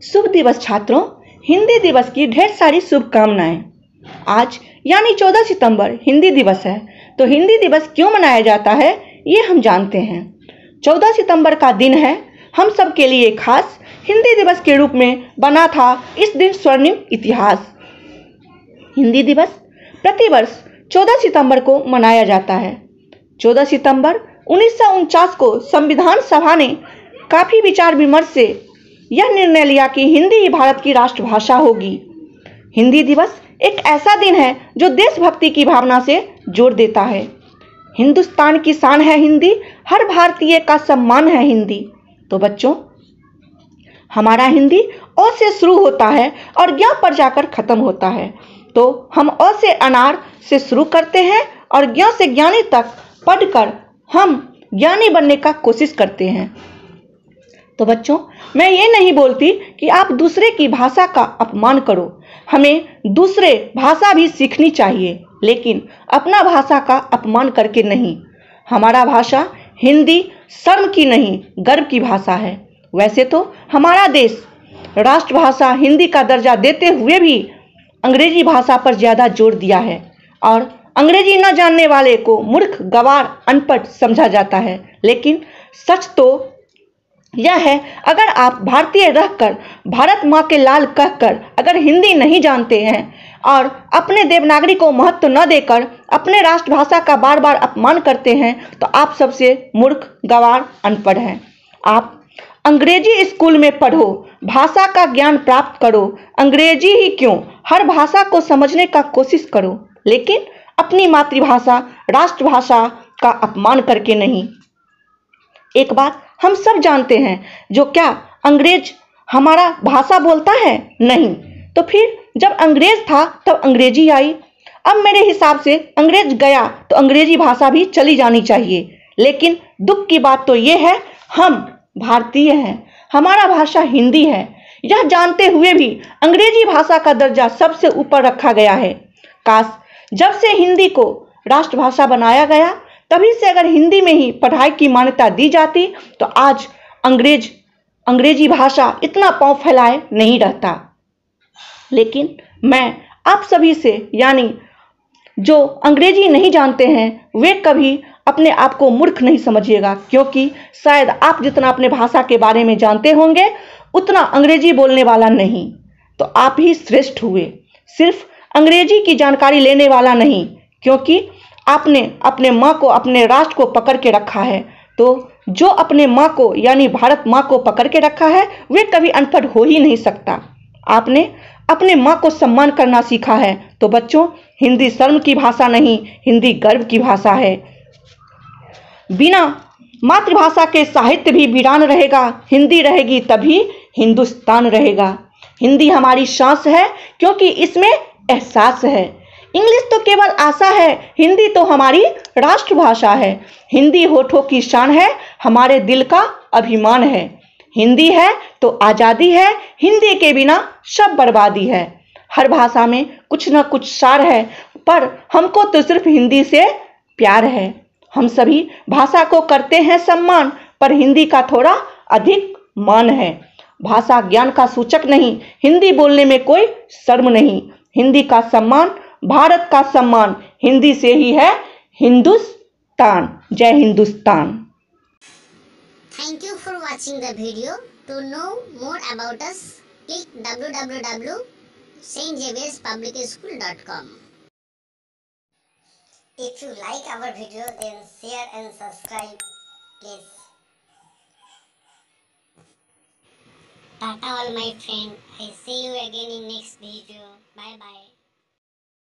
शुभ दिवस छात्रों। हिंदी दिवस की ढेर सारी शुभकामनाएं। आज यानी 14 सितंबर हिंदी दिवस है। तो हिंदी दिवस क्यों मनाया जाता है ये हम जानते हैं। 14 सितंबर का दिन है हम सब के लिए खास। हिंदी दिवस के रूप में बना था इस दिन स्वर्णिम इतिहास। हिंदी दिवस प्रतिवर्ष 14 सितंबर को मनाया जाता है। 14 सितंबर 1949 को संविधान सभा ने काफी विचार विमर्श से यह निर्णय लिया कि हिंदी ही भारत की राष्ट्रभाषा होगी। हिंदी दिवस एक ऐसा दिन है जो देशभक्ति की भावना से जोड़ देता है। हिंदुस्तान की शान है हिंदी, हर भारतीय का सम्मान है हिंदी। तो बच्चों, हमारा हिंदी अ से शुरू होता है और ज्ञ पर जाकर खत्म होता है। तो हम अ से अनार से शुरू करते हैं और ज्ञ से ज्ञानी तक पढ़कर हम ज्ञानी बनने का कोशिश करते हैं। तो बच्चों, मैं ये नहीं बोलती कि आप दूसरे की भाषा का अपमान करो। हमें दूसरे भाषा भी सीखनी चाहिए, लेकिन अपना भाषा का अपमान करके नहीं। हमारा भाषा हिंदी शर्म की नहीं, गर्व की भाषा है। वैसे तो हमारा देश राष्ट्रभाषा हिंदी का दर्जा देते हुए भी अंग्रेजी भाषा पर ज़्यादा जोर दिया है और अंग्रेजी न जानने वाले को मूर्ख, गंवार, अनपढ़ समझा जाता है। लेकिन सच तो यह है, अगर आप भारतीय रहकर भारत माँ के लाल कहकर अगर हिंदी नहीं जानते हैं और अपने देवनागरी को महत्व न देकर अपने राष्ट्रभाषा का बार बार अपमान करते हैं तो आप सबसे मूर्ख, गंवार, अनपढ़ हैं। आप अंग्रेजी स्कूल में पढ़ो, भाषा का ज्ञान प्राप्त करो। अंग्रेजी ही क्यों, हर भाषा को समझने का कोशिश करो, लेकिन अपनी मातृभाषा, राष्ट्रभाषा का अपमान करके नहीं। एक बात हम सब जानते हैं, जो क्या अंग्रेज हमारा भाषा बोलता है? नहीं। तो फिर जब अंग्रेज था तब अंग्रेजी आई। अब मेरे हिसाब से अंग्रेज गया तो अंग्रेजी भाषा भी चली जानी चाहिए। लेकिन दुख की बात तो ये है, हम भारतीय हैं, हमारा भाषा हिंदी है। यह जानते हुए भी अंग्रेजी भाषा का दर्जा सबसे ऊपर रखा गया है। काश जब से हिंदी को राष्ट्रभाषा बनाया गया तभी से अगर हिंदी में ही पढ़ाई की मान्यता दी जाती तो आज अंग्रेजी भाषा इतना पांव फैलाए नहीं रहता। लेकिन मैं आप सभी से, यानी जो अंग्रेजी नहीं जानते हैं, वे कभी अपने आप को मूर्ख नहीं समझिएगा, क्योंकि शायद आप जितना अपने भाषा के बारे में जानते होंगे उतना अंग्रेजी बोलने वाला नहीं। तो आप ही श्रेष्ठ हुए। सिर्फ अंग्रेजी की जानकारी लेने वाला नहीं, क्योंकि आपने अपने माँ को, अपने राष्ट्र को पकड़ के रखा है। तो जो अपने माँ को यानी भारत माँ को पकड़ के रखा है वे कभी अनपढ़ हो ही नहीं सकता। आपने अपने माँ को सम्मान करना सीखा है। तो बच्चों, हिंदी शर्म की भाषा नहीं, हिंदी गर्व की भाषा है। बिना मातृभाषा के साहित्य भी वीरान रहेगा। हिंदी रहेगी तभी हिंदुस्तान रहेगा। हिंदी हमारी सांस है क्योंकि इसमें एहसास है। इंग्लिश तो केवल आशा है, हिंदी तो हमारी राष्ट्रभाषा है। हिंदी होठों की शान है, हमारे दिल का अभिमान है। हिंदी है तो आज़ादी है, हिंदी के बिना सब बर्बादी है। हर भाषा में कुछ न कुछ सार है, पर हमको तो सिर्फ हिंदी से प्यार है। हम सभी भाषा को करते हैं सम्मान, पर हिंदी का थोड़ा अधिक मान है। भाषा ज्ञान का सूचक नहीं, हिंदी बोलने में कोई शर्म नहीं। हिंदी का सम्मान, भारत का सम्मान, हिंदी से ही है हिंदुस्तान। जय Hindustan. Thank you for watching the video. To know more about us, click www.stxavierspublicschool.com. If you like our video, then share and subscribe, please. Tata all my friend. I see you again in next video. Bye bye.